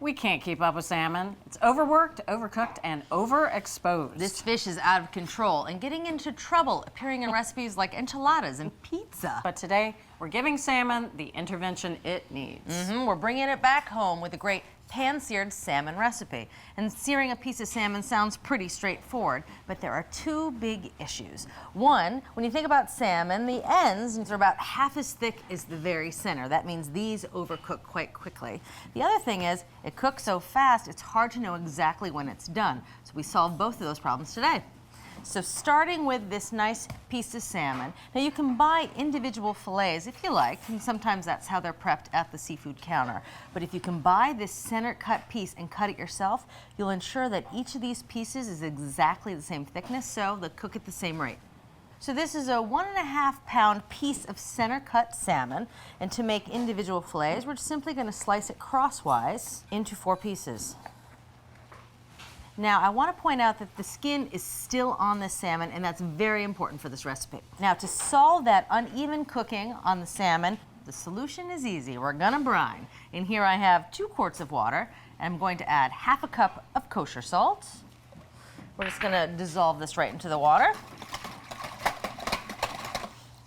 We can't keep up with salmon. It's overworked, overcooked, and overexposed. This fish is out of control and getting into trouble, appearing in recipes like enchiladas and pizza. But today, we're giving salmon the intervention it needs. We're bringing it back home with a great pan-seared salmon recipe. And searing a piece of salmon sounds pretty straightforward, but there are two big issues. One, when you think about salmon, the ends are about half as thick as the very center. That means these overcook quite quickly. The other thing is, it cooks so fast, it's hard to know exactly when it's done. So we solved both of those problems today. So starting with this nice piece of salmon. Now you can buy individual fillets if you like, and sometimes that's how they're prepped at the seafood counter. But if you can buy this center cut piece and cut it yourself, you'll ensure that each of these pieces is exactly the same thickness, so they'll cook at the same rate. So this is a 1.5 pound piece of center cut salmon, and to make individual fillets, we're simply going to slice it crosswise into 4 pieces. Now, I want to point out that the skin is still on this salmon, and that's very important for this recipe. Now, to solve that uneven cooking on the salmon, the solution is easy. We're gonna brine. In here I have 2 quarts of water, and I'm going to add ½ a cup of kosher salt. We're just gonna dissolve this right into the water.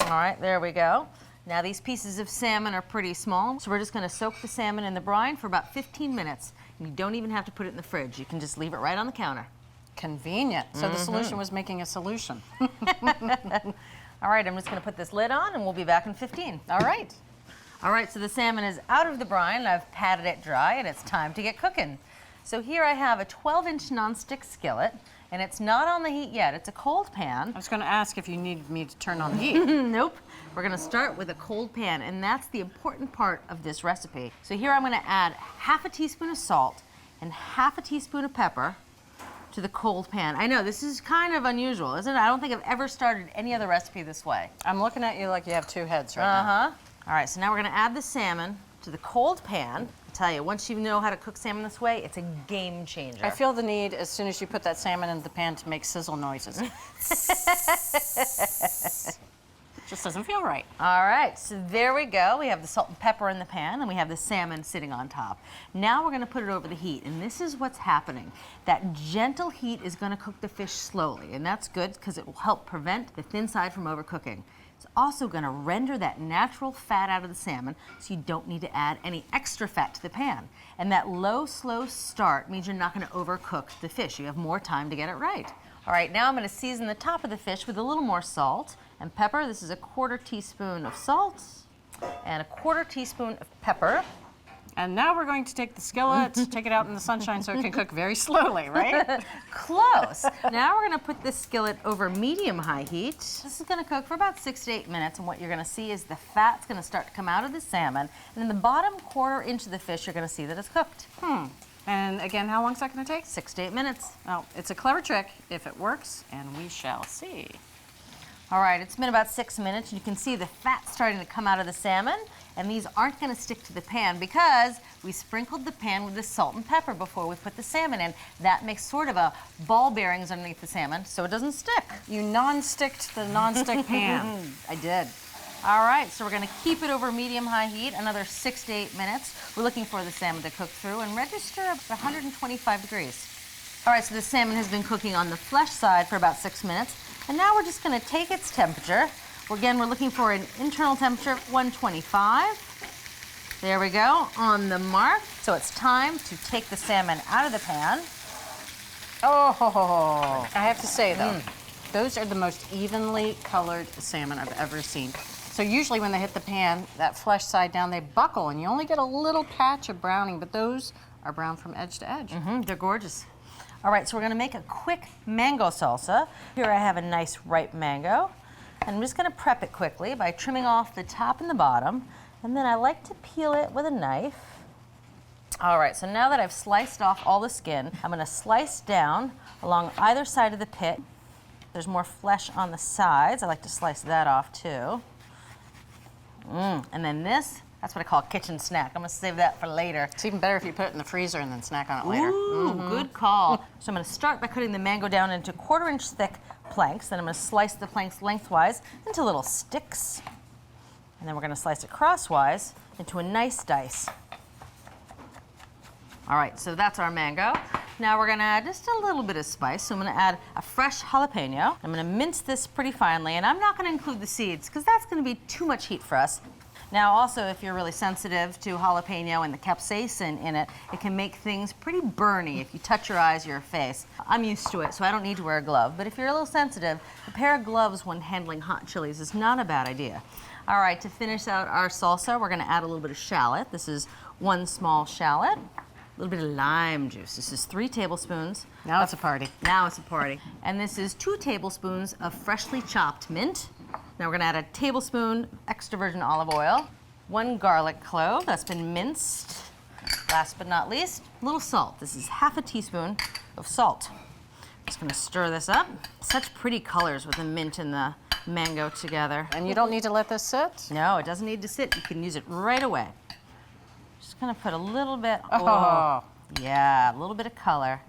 All right, there we go. Now these pieces of salmon are pretty small, so we're just gonna soak the salmon in the brine for about 15 minutes. You don't even have to put it in the fridge. You can just leave it right on the counter. Convenient. So the solution was making a solution. All right, I'm just gonna put this lid on and we'll be back in 15. All right. All right, so the salmon is out of the brine. I've patted it dry and it's time to get cooking. So here I have a 12-inch nonstick skillet, and it's not on the heat yet. It's a cold pan. I was going to ask if you needed me to turn on the heat. Nope. We're gonna start with a cold pan, and that's the important part of this recipe. So here I'm gonna add ½ a teaspoon of salt and ½ a teaspoon of pepper to the cold pan. I know, this is kind of unusual, isn't it? I don't think I've ever started any other recipe this way. I'm looking at you like you have 2 heads right now. All right, so now we're gonna add the salmon to the cold pan. I tell you, once you know how to cook salmon this way, it's a game changer. I feel the need, as soon as you put that salmon in the pan, to make sizzle noises. Just doesn't feel right. All right, so there we go. We have the salt and pepper in the pan, and we have the salmon sitting on top. Now we're gonna put it over the heat, and this is what's happening. That gentle heat is gonna cook the fish slowly, and that's good because it will help prevent the thin side from overcooking. It's also gonna render that natural fat out of the salmon, so you don't need to add any extra fat to the pan. And that low, slow start means you're not gonna overcook the fish. You have more time to get it right. All right, now I'm gonna season the top of the fish with a little more salt and pepper. This is a 1/4 teaspoon of salt and a 1/4 teaspoon of pepper. And now we're going to take the skillet, take it out in the sunshine so it can cook very slowly, right? Close. Now we're gonna put this skillet over medium-high heat. This is gonna cook for about 6 to 8 minutes, and what you're gonna see is the fat's gonna start to come out of the salmon, and in the bottom 1/4 inch of the fish, you're gonna see that it's cooked. And again, how long is that going to take? 6 to 8 minutes. Well, it's a clever trick if it works, and we shall see. All right, it's been about 6 minutes. You can see the fat starting to come out of the salmon, and these aren't gonna stick to the pan because we sprinkled the pan with the salt and pepper before we put the salmon in. That makes sort of a ball bearings underneath the salmon so it doesn't stick. You non-sticked the non-stick pan. I did. All right, so we're gonna keep it over medium-high heat, another 6 to 8 minutes. We're looking for the salmon to cook through and register at 125 degrees. All right, so the salmon has been cooking on the flesh side for about 6 minutes, and now we're just gonna take its temperature. Again, we're looking for an internal temperature of 125. There we go, on the mark. So it's time to take the salmon out of the pan. Oh, I have to say though, those are the most evenly colored salmon I've ever seen. So usually when they hit the pan, that flesh side down, they buckle and you only get a little patch of browning, but those are brown from edge to edge. They're gorgeous. All right, so we're gonna make a quick mango salsa. Here I have a nice ripe mango. And I'm just gonna prep it quickly by trimming off the top and the bottom. And then I like to peel it with a knife. All right, so now that I've sliced off all the skin, I'm gonna slice down along either side of the pit. There's more flesh on the sides. I like to slice that off too. And then this, that's what I call a kitchen snack. I'm gonna save that for later. It's even better if you put it in the freezer and then snack on it later. Ooh, good call. So I'm gonna start by cutting the mango down into 1/4 inch thick planks. Then I'm gonna slice the planks lengthwise into little sticks. And then we're gonna slice it crosswise into a nice dice. All right, so that's our mango. Now we're gonna add just a little bit of spice. So I'm gonna add a fresh jalapeno. I'm gonna mince this pretty finely, and I'm not gonna include the seeds because that's gonna be too much heat for us. Now also, if you're really sensitive to jalapeno and the capsaicin in it, it can make things pretty burny if you touch your eyes or your face. I'm used to it, so I don't need to wear a glove. But if you're a little sensitive, a pair of gloves when handling hot chilies is not a bad idea. All right, to finish out our salsa, we're gonna add a little bit of shallot. This is 1 small shallot. A little bit of lime juice. This is 3 tablespoons. Now it's a party. Now it's a party. And this is 2 tablespoons of freshly chopped mint. Now we're gonna add a tablespoon extra virgin olive oil, 1 garlic clove that's been minced. Last but not least, a little salt. This is half a teaspoon of salt. Just gonna stir this up. Such pretty colors with the mint and the mango together. And you don't need to let this sit? No, it doesn't need to sit. You can use it right away. Just gonna put a little bit, yeah, a little bit of color.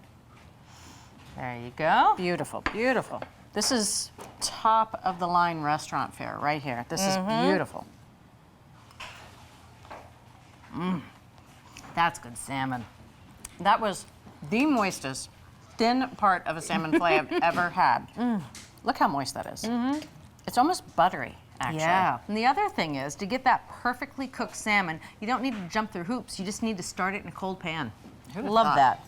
There you go. Beautiful, beautiful. This is top of the line restaurant fare right here. This is beautiful. That's good salmon. That was the moistest, thin part of a salmon fillet I've ever had. Look how moist that is. It's almost buttery, actually. Yeah. And the other thing is, to get that perfectly cooked salmon, you don't need to jump through hoops. You just need to start it in a cold pan. Love that.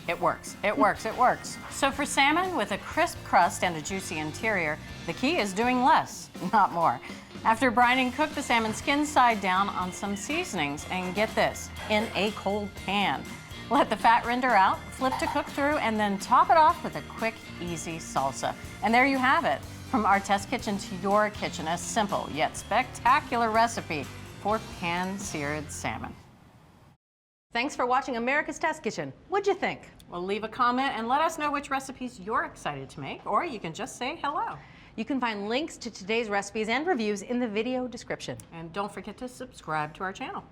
It works, it works, it works. So for salmon with a crisp crust and a juicy interior, the key is doing less, not more. After brining, cook the salmon skin side down on some seasonings, and get this, in a cold pan. Let the fat render out, flip to cook through, and then top it off with a quick, easy salsa. And there you have it. From our test kitchen to your kitchen, a simple yet spectacular recipe for pan-seared salmon. Thanks for watching America's Test Kitchen. What'd you think? Well, leave a comment and let us know which recipes you're excited to make, or you can just say hello. You can find links to today's recipes and reviews in the video description. And don't forget to subscribe to our channel.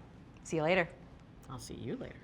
See you later. I'll see you later.